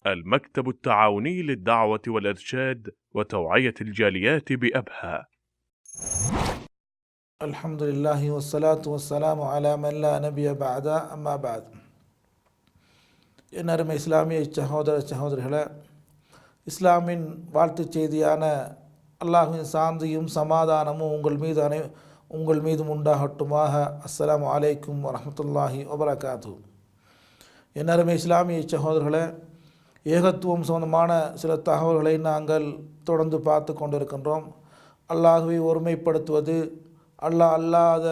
المكتب التعاوني للدعوة والإرشاد وتوعية الجاليات بأبها. الحمد لله والصلاة والسلام على من لا نبي بعد أما بعد. என்னருமை இஸ்லாமிய சகோதர சகோதரிகளே, இஸ்லாமின் வாழ்த்து செய்தியான அல்லாஹ்வின் சாந்தியும் சமாதானமும் உங்கள் மீதும் உண்டாகட்டுமாக. அஸ்ஸலாமு அலைக்கும் வரஹ்மத்துல்லாஹி வபரகாத்துஹு. என்னருமை இஸ்லாமிய சகோதரர்களே, ஏகத்துவம் சம்பந்தமான சில தகவல்களை நாங்கள் தொடர்ந்து பார்த்து கொண்டிருக்கின்றோம். அல்லாஹ்வை ஒருமைப்படுத்துவது, அல்லாத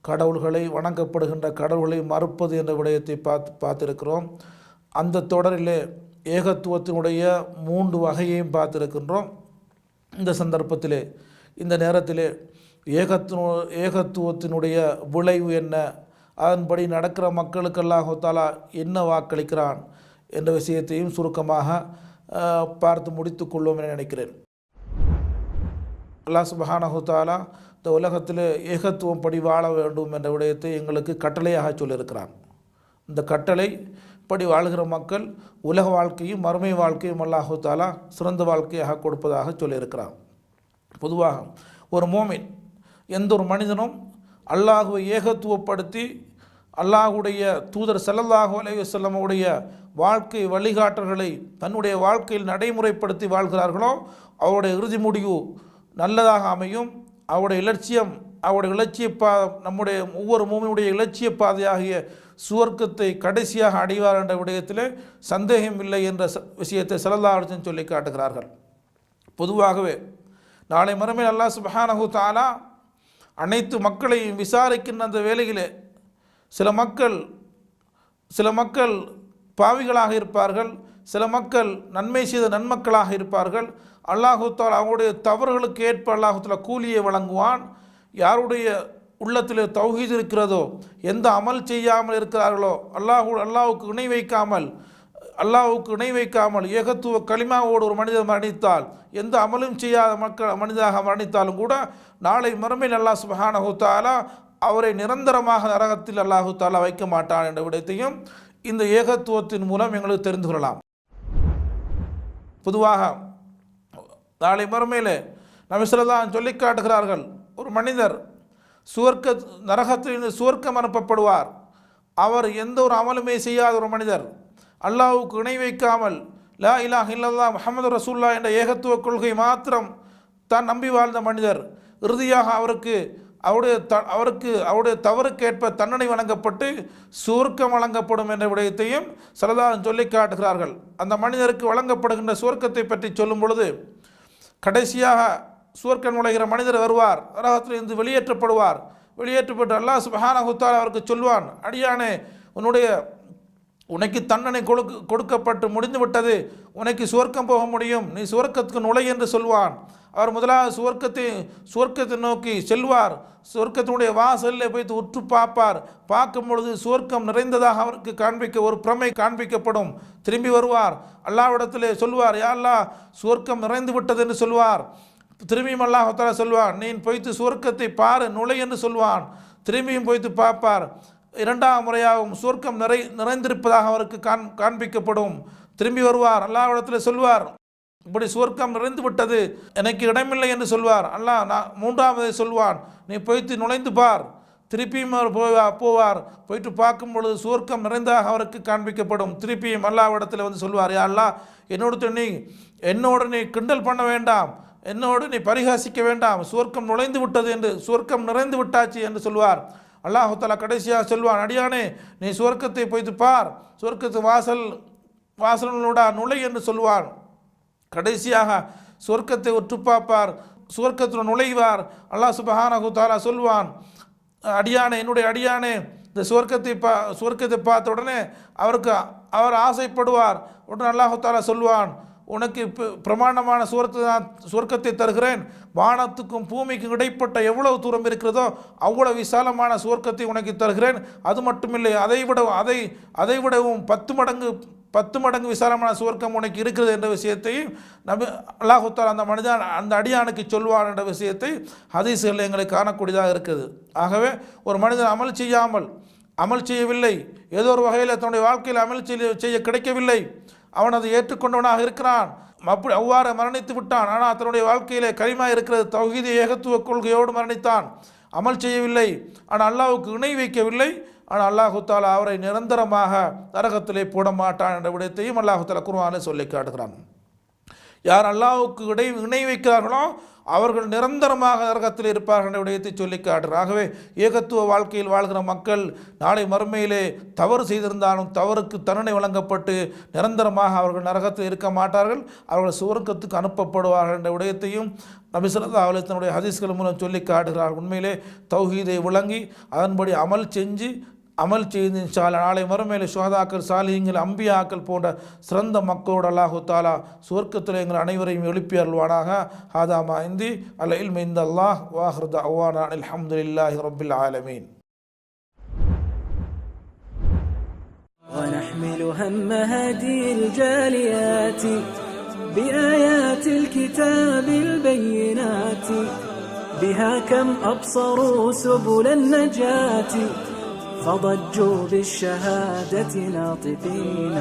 கடவுள்களை, வணங்கப்படுகின்ற கடவுள்களை மறுப்பது என்ற விடயத்தை பார்த்திருக்கிறோம். அந்த தொடரிலே ஏகத்துவத்தினுடைய 3 வகையையும் பார்த்திருக்கின்றோம். இந்த சந்தர்ப்பத்திலே, இந்த நேரத்திலே ஏகத்துவத்தினுடைய விளைவு என்ன, அதன்படி நடக்கிற மக்களுக்கு அல்லாஹ் தஆலா என்ன வாக்களிக்கிறான் என்ற விஷயத்தையும் சுருக்கமாக பார்த்து முடித்து கொள்வோம் என நினைக்கிறேன். அல்லாஹ் சுப்ஹானஹு தஆலா இந்த உலகத்தில் ஏகத்துவம் படி வாழ வேண்டும் என்ற விடயத்தை எங்களுக்கு கட்டளையாக சொல்லியிருக்கிறான். இந்த கட்டளை படி வாழ்கிற மக்கள் உலக வாழ்க்கையும் மறுமை வாழ்க்கையும் அல்லாஹு தஆலா சிறந்த வாழ்க்கையாக கொடுப்பதாக சொல்லியிருக்கிறான். பொதுவாக ஒரு மோமின், எந்த ஒரு மனிதனும் அல்லாஹுவை ஏகத்துவப்படுத்தி அல்லாஹுடைய தூதர் ஸல்லல்லாஹு அலைஹி வஸல்லமுடைய வாழ்க்கை வழிகாட்டல்களை தன்னுடைய வாழ்க்கையில் நடைமுறைப்படுத்தி வாழ்கிறார்களோ அவருடைய இறுதி முடிவு நல்லதாக அமையும். அவருடைய இலட்சிய நம்முடைய ஒவ்வொரு மூமினுடைய இலட்சிய பாதையாகிய சுவர்க்கத்தை கடைசியாக அடைவார் என்ற விடயத்தில் சந்தேகம் இல்லை என்ற விஷயத்தை ஸல்லல்லாஹு அலைஹி வஸல்லம் சொல்லி காட்டுகிறார்கள். பொதுவாகவே நாளை மறுமையில் அல்லாஹ் சுப்ஹானஹு தஆலா அனைத்து மக்களையும் விசாரிக்கின்ற அந்த வேளையிலே சில மக்கள் பாவிகளாக இருப்பார்கள், சில மக்கள் நன்மை செய்த நன்மக்களாக இருப்பார்கள். அல்லாஹு தஆலா அவருடைய தவறுகளுக்கு ஏற்ப அல்லாஹு தஆலா கூலியை வழங்குவான். யாருடைய உள்ளத்தில் தௌஹீத் இருக்கிறதோ, எந்த அமல் செய்யாமல் இருக்கிறார்களோ, அல்லாஹுக்கு இணை வைக்காமல் ஏகத்துவ கலிமாவோடு ஒரு மனிதர் மரணித்தால், எந்த அமலும் செய்யாத மனிதராக மரணித்தாலும் கூட நாளை மறுமையில் அல்லாஹ் சுப்ஹானஹு தஆலா அவரை நிரந்தரமாக நரகத்தில் அல்லாஹு தஆலா வைக்க மாட்டான் என்ற விடயத்தையும் இந்த ஏகத்துவத்தின் மூலம் எங்களுக்கு தெரிந்து கொள்ளலாம். பொதுவாக நாளை மறுமையில் நபி ஸல்லல்லாஹு அலைஹி சொல்லி காட்டுகிறார்கள், ஒரு மனிதர் நரகத்திலிருந்து சுவர்க்கம் அனுப்பப்படுவார். அவர் எந்த ஒரு அமலுமே செய்யாத ஒரு மனிதர், அல்லாஹ்வுக்கு இணை வைக்காமல் லா இலாஹ இல்லல்லாஹ் முஹம்மது ரசூலுல்லாஹ் என்ற ஏகத்துவ கொள்கை மாத்திரம் தான் நம்பி வாழ்ந்த மனிதர், இறுதியாக அவருடைய தவறுக்கேற்ப தண்டனை வழங்கப்பட்டு சுவர்க்கம் வழங்கப்படும் என்ற விடயத்தையும் ஸல்லல்லாஹு அலைஹி சொல்லி காட்டுகிறார்கள். அந்த மனிதருக்கு வழங்கப்படுகின்ற சுவர்க்கத்தை பற்றி சொல்லும் பொழுது, கடைசியாக சுவர்க்கம் நுழைகிற மனிதர் வருவார், நரகத்திலிருந்து வெளியேற்றப்பட்டு அல்லாஹ் சுப்ஹானஹு தஆலா அவருக்கு சொல்வான், அடியானே, உனக்கு தண்டனை கொடுக்கப்பட்டு முடிந்து விட்டது, உனக்கு சுவர்க்கம் போக முடியும், நீ சுவர்க்கத்துக்கு நுழை என்று சொல்வான். அவர் முதலாவது சுவர்க்கத்தை நோக்கி செல்வார். சுவர்க்கத்தினுடைய வாசலில் போய் உற்று பார்க்கும் பொழுது சுவர்க்கம் நிறைந்ததாக அவருக்கு ஒரு பிரமை காண்பிக்கப்படும். திரும்பி வருவார், அல்லாஹ்விடத்திலே சொல்வார், யா அல்லாஹ், சுவர்க்கம் நிறைந்து விட்டது என்று சொல்வார். திரும்பியும் அல்லாஹ் தஆலா சொல்வான், நீ போய்த்து சுவர்க்கத்தை பாரு, நுழை என்று சொல்வான். திரும்பியும் போய்த்து பார்ப்பார். 2ஆம் முறையாகவும் சுவர்க்கம் நிறைந்திருப்பதாக அவருக்கு காண்பிக்கப்படும். திரும்பி வருவார், அல்லாஹ்விடத்தில் சொல்வார், இப்படி சுவர்க்கம் நிறைந்து விட்டது, எனக்கு இடமில்லை என்று சொல்வார். அல்லாஹ் 3ஆவதை சொல்வான், நீ போய்த்து நுழைந்து பார். திருப்பியும் அவர் போவார். போயிட்டு பார்க்கும் பொழுது சுவர்க்கம் நிறைந்தாக அவருக்கு காண்பிக்கப்படும். திருப்பியும் அல்லாஹ்விடத்தில் வந்து சொல்வார், யா அல்லாஹ், என்னோடு நீ கிண்டல் பண்ண வேண்டாம், என்னோடு நீ பரிகாசிக்க வேண்டாம், சுவர்க்கம் நிறைந்து விட்டாச்சு என்று சொல்வார். அல்லாஹ் தஆலா கடைசியாக சொல்வான், அடியானே, நீ சுவர்க்கத்தை போய்த்து பார், சுவர்க்கத்து வாசலோட நுழை என்று சொல்வான். கடைசியாக சுவர்க்கத்தை உற்று பார்ப்பார், சுவர்க்கத்தில் நுழைவார். அல்லாஹ் சுப்ஹானஹு தஆலா சொல்வான், என்னுடைய அடியானே, இந்த சுவர்க்கத்தை பார்த்த உடனே அவர் ஆசைப்படுவார். உடனே அல்லாஹ் தஆலா சொல்வான், உனக்கு பிரமாண்டமான சுவர்க்கத்தை தருகிறேன், வானத்துக்கும் பூமிக்கும் இடைப்பட்ட எவ்வளவு தூரம் இருக்கிறதோ அவ்வளவு விசாலமான சுவர்க்கத்தை உனக்கு தருகிறேன். அது மட்டுமில்லை, அதைவிடவும் 10 மடங்கு விசாலமான சுவர்க்கம் உனக்கு இருக்கிறது என்ற விஷயத்தையும் அல்லாஹ் தஆலா அந்த அடியானுக்கு சொல்வான் என்ற விஷயத்தை ஹதீஸ்களில் எங்களுக்கு காணக்கூடியதாக இருக்குது. ஆகவே ஒரு மனிதன் அமல் செய்யவில்லை, ஏதோ ஒரு வகையில் தன்னுடைய வாழ்க்கையில் அமல் செய்ய கிடைக்கவில்லை, அவன் அதை ஏற்றுக்கொண்டவனாக இருக்கிறான், அப்படி அவ்வாறு மரணித்து விட்டான். ஆனால் தன்னுடைய வாழ்க்கையிலே கலிமா இருக்கிறது, தௌஹீத் ஏகத்துவ கொள்கையோடு மரணித்தான், அமல் செய்யவில்லை, ஆனால் அல்லாஹ்வுக்கு இணை வைக்கவில்லை. ஆனால் அல்லாஹு தாலா அவரை நிரந்தரமாக நரகத்திலே போட மாட்டான் என்ற விடயத்தையும் அல்லாஹு தாலா குர்ஆனில் சொல்லி காட்டுகிறான். யார் அல்லாஹ்வுக்கு இணை வைக்கிறார்களோ அவர்கள் நிரந்தரமாக நரகத்தில் இருப்பார்கள் என்ற விடயத்தை சொல்லி காட்டுகிறார். ஆகவே ஏகத்துவ வாழ்க்கையில் வாழ்கிற மக்கள் நாளை மறுமையிலே தவறு செய்திருந்தாலும் தவறுக்கு தண்டனை வழங்கப்பட்டு நிரந்தரமாக அவர்கள் நரகத்தில் இருக்க மாட்டார்கள், அவர்கள் சுவர்க்கத்துக்கு அனுப்பப்படுவார்கள் என்ற விடயத்தையும் நபி ஸல்லல்லாஹு அலைஹி வஸல்லம் ஹதீஸ்கள் மூலம் சொல்லி காட்டுகிறார். உண்மையிலே தௌஹீதை விளங்கி அதன்படி அமல் செய்து இன்ஷா அல்லாஹ் நாளை மறுமையிலே ஷுஹதாக்கள், சாலிஹீன்கள், அம்பியாக்கள் போன்ற சிறந்த மக்களோடு அல்லாஹு தாலா சுவர்க்கத்தில் எங்கள் அனைவரையும் எழுப்பி அருள்வானாக. ஹாதா மா இந்தி அல் இல்மு இந்தல்லாஹ் வ ஆகிரு தஅவானா அல்ஹம்துலில்லாஹி ரப்பில் ஆலமீன். ونحمل هم هدي الجاليات بآيات الكتاب البينات بها كم أبصروا سبل النجاة فضجوا بالشهادة ناطقين